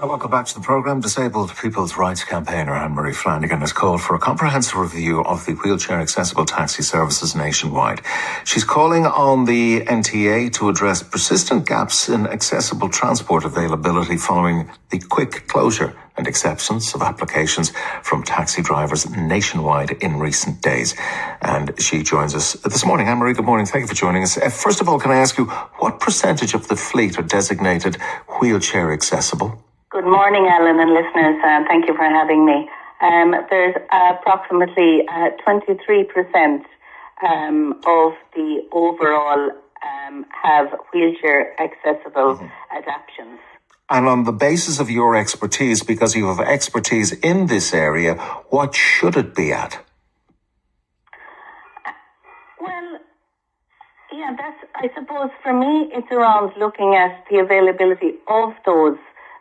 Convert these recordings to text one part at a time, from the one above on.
Well, welcome back to the programme. Disabled People's Rights campaigner Anne-Marie Flanagan has called for a comprehensive review of the wheelchair accessible taxi services nationwide. She's calling on the NTA to address persistent gaps in accessible transport availability following the quick closure and acceptance of applications from taxi drivers nationwide in recent days. And she joins us this morning. Anne-Marie, good morning. Thank you for joining us. First of all, can I ask you, what percentage of the fleet are designated wheelchair accessible? Good morning, Alan and listeners. Thank you for having me. There's approximately 23% of the overall have wheelchair accessible adaptions. And on the basis of your expertise, because you have expertise in this area, what should it be at? I suppose for me, it's around looking at the availability of those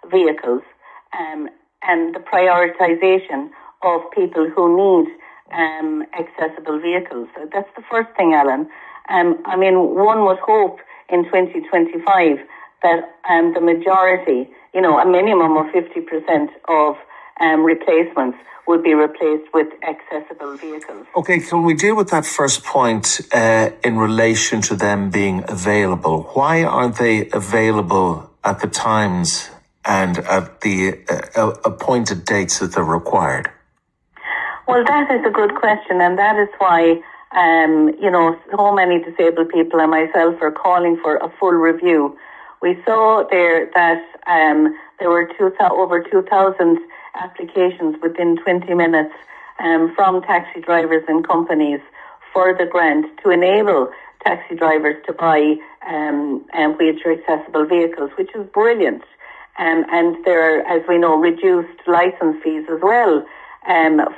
vehicles and the prioritization of people who need accessible vehicles. So that's the first thing, Alan. One would hope in 2025 that the majority, a minimum of 50% of replacements would be replaced with accessible vehicles. Okay, can we deal with that first point in relation to them being available? Why aren't they available at the times and at the appointed dates that they're required? Well, that is a good question, and that is why, so many disabled people and myself are calling for a full review. We saw there that there were over 2,000 applications within 20 minutes from taxi drivers and companies for the grant to enable taxi drivers to buy wheelchair accessible vehicles, which is brilliant. And there are, as we know, reduced license fees as well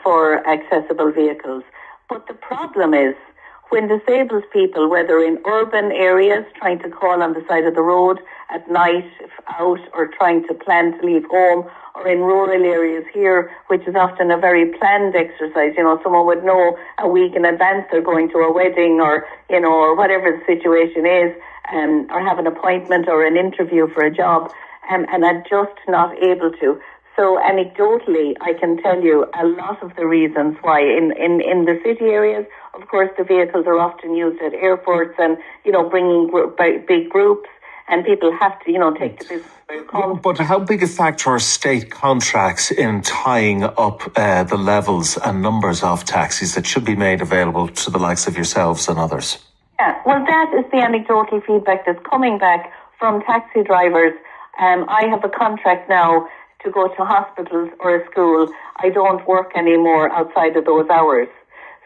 for accessible vehicles. But the problem is when disabled people, whether in urban areas trying to call on the side of the road at night, if out, or trying to plan to leave home, or in rural areas here, which is often a very planned exercise. Someone would know a week in advance they're going to a wedding or whatever the situation is, or have an appointment or an interview for a job, and are just not able to. So anecdotally, I can tell you a lot of the reasons why in the city areas, of course, the vehicles are often used at airports and, bringing big groups, and people have to, take the business very calm. But how big a factor are state contracts in tying up the levels and numbers of taxis that should be made available to the likes of yourselves and others? Yeah, well, that is the anecdotal feedback that's coming back from taxi drivers. I have a contract now to go to hospitals or a school. I don't work anymore outside of those hours.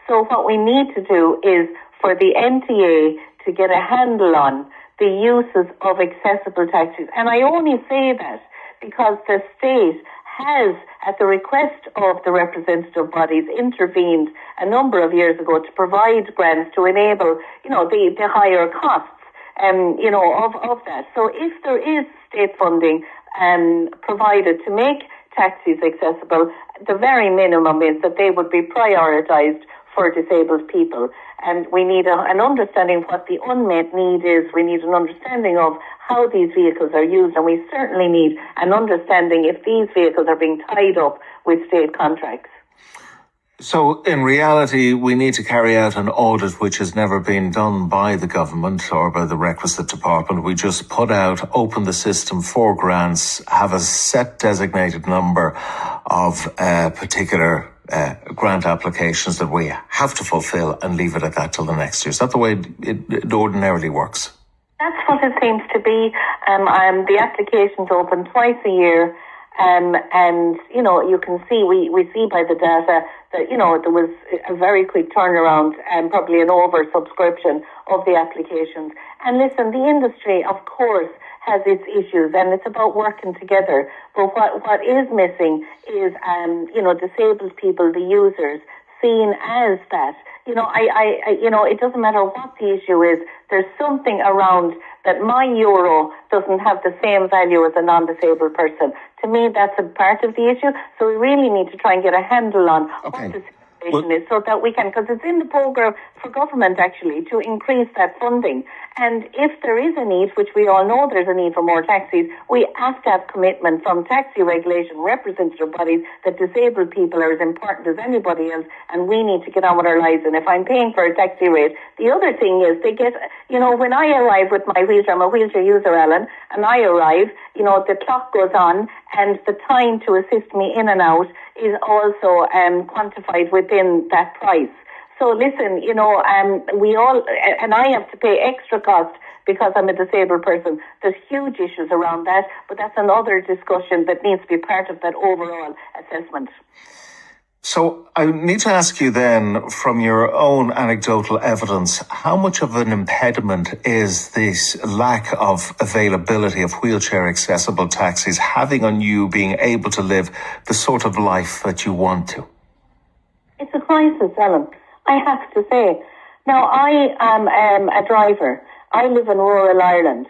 So what we need to do is for the NTA to get a handle on the uses of accessible taxis. And I only say that because the state has, at the request of the representative bodies, intervened a number of years ago to provide grants to enable, the higher costs, of that. So if there is state funding provided to make taxis accessible, the very minimum is that they would be prioritized for disabled people. And we need an understanding of what the unmet need is. We need an understanding of how these vehicles are used. And we certainly need an understanding if these vehicles are being tied up with state contracts. So in reality, we need to carry out an audit which has never been done by the government or by the requisite department. We just put out, open the system for grants, have a set designated number of particular grant applications that we have to fulfill and leave it at that till the next year. Is that the way it ordinarily works? That's what it seems to be. The applications open twice a year. And, you can see, we see by the data that, there was a very quick turnaround and probably an over-subscription of the applications. And listen, the industry, of course, has its issues and it's about working together. But what is missing is, disabled people, the users, seen as that. It doesn't matter what the issue is. There's something around that my euro doesn't have the same value as a non-disabled person. To me, that's a part of the issue. So we really need to try and get a handle on what is so that we can, because it's in the programme for government actually, to increase that funding. And if there is a need, which we all know there's a need for more taxis, we have to have commitment from taxi regulation representative bodies that disabled people are as important as anybody else, and we need to get on with our lives. And if I'm paying for a taxi rate, the other thing is they get, when I arrive with my wheelchair, I'm a wheelchair user, Alan, and I arrive, the clock goes on and the time to assist me in and out is also quantified within that price. So listen, we all, and I have to pay extra cost because I'm a disabled person. There's huge issues around that, but that's another discussion that needs to be part of that overall assessment. So I need to ask you then, from your own anecdotal evidence, how much of an impediment is this lack of availability of wheelchair accessible taxis having on you being able to live the sort of life that you want to? It's a crisis, Alan, I have to say. Now, I am a driver. I live in rural Ireland.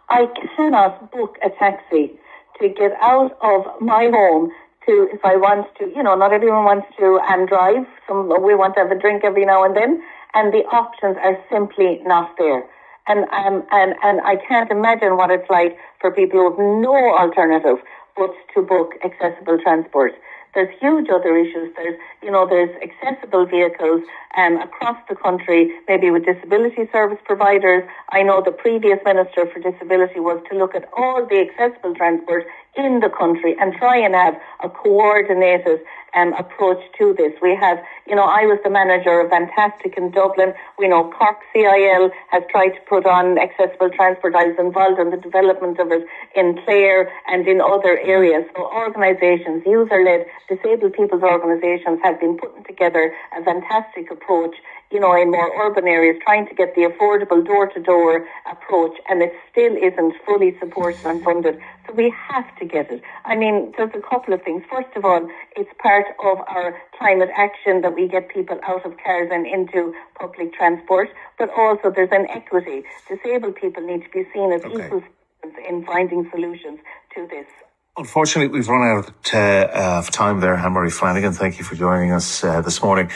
I cannot book a taxi to get out of my home to, if I want to, not everyone wants to drive. We want to have a drink every now and then, and the options are simply not there. And I can't imagine what it's like for people who have no alternative but to book accessible transport. There's huge other issues. There's accessible vehicles across the country, maybe with disability service providers. I know the previous Minister for Disability was to look at all the accessible transport in the country and try and have a coordinated approach to this. We have, I was the manager of Fantastic in Dublin. We know Cork CIL has tried to put on accessible transport. I was involved in the development of it in Clare and in other areas. So organisations, user-led, disabled people's organisations have been putting together a fantastic approach, in more urban areas, trying to get the affordable door-to-door approach, and it still isn't fully supported and funded. So we have to get it. I mean, there's a couple of things. First of all, it's part of our climate action that we get people out of cars and into public transport, but also there's an equity. Disabled people need to be seen as equal in finding solutions to this. Unfortunately, we've run out of time there, Anne-Marie Flanagan. Thank you for joining us this morning.